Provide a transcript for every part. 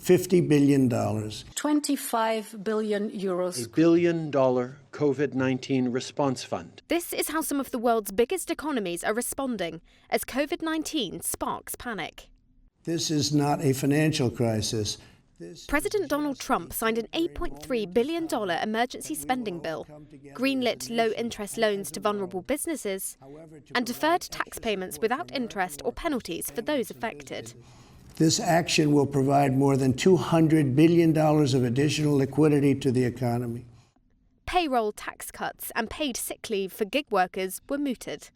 $50 billion. 25 billion euros. A $1 billion COVID-19 response fund. This is how some of the world's biggest economies are responding as COVID-19 sparks panic. This is not a financial crisis. President Donald Trump signed an $8.3 billion emergency spending bill, greenlit low-interest loans to vulnerable businesses, and deferred tax payments without interest or penalties for those affected. This action will provide more than $200 billion of additional liquidity to the economy. Payroll tax cuts and paid sick leave for gig workers were mooted.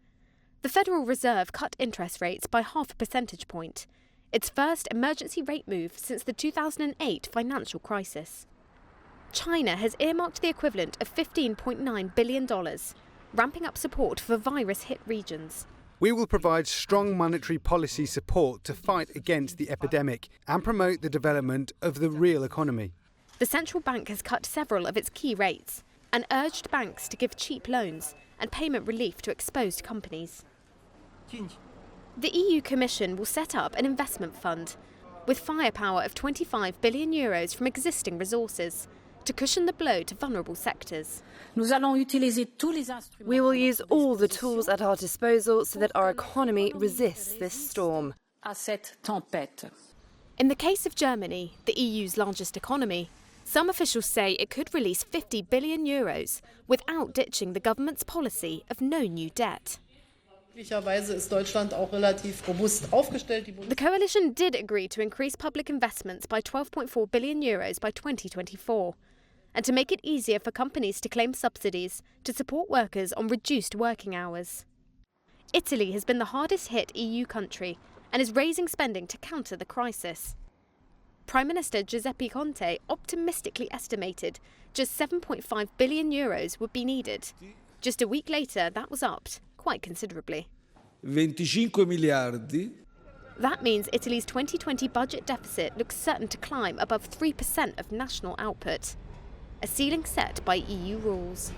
The Federal Reserve cut interest rates by 0.5 percentage point, its first emergency rate move since the 2008 financial crisis. China has earmarked the equivalent of $15.9 billion, ramping up support for virus-hit regions. We will provide strong monetary policy support to fight against the epidemic and promote the development of the real economy. The central bank has cut several of its key rates and urged banks to give cheap loans and payment relief to exposed companies. The EU Commission will set up an investment fund with firepower of 25 billion euros from existing resources to cushion the blow to vulnerable sectors. We will use all the tools at our disposal so that our economy resists this storm. In the case of Germany, the EU's largest economy, some officials say it could release 50 billion euros without ditching the government's policy of no new debt. The coalition did agree to increase public investments by 12.4 billion euros by 2024 and to make it easier for companies to claim subsidies to support workers on reduced working hours. Italy has been the hardest hit EU country and is raising spending to counter the crisis. Prime Minister Giuseppe Conte optimistically estimated just 7.5 billion euros would be needed. Just a week later, that was upped quite considerably. 25 miliardi. That means Italy's 2020 budget deficit looks certain to climb above 3% of national output, a ceiling set by EU rules.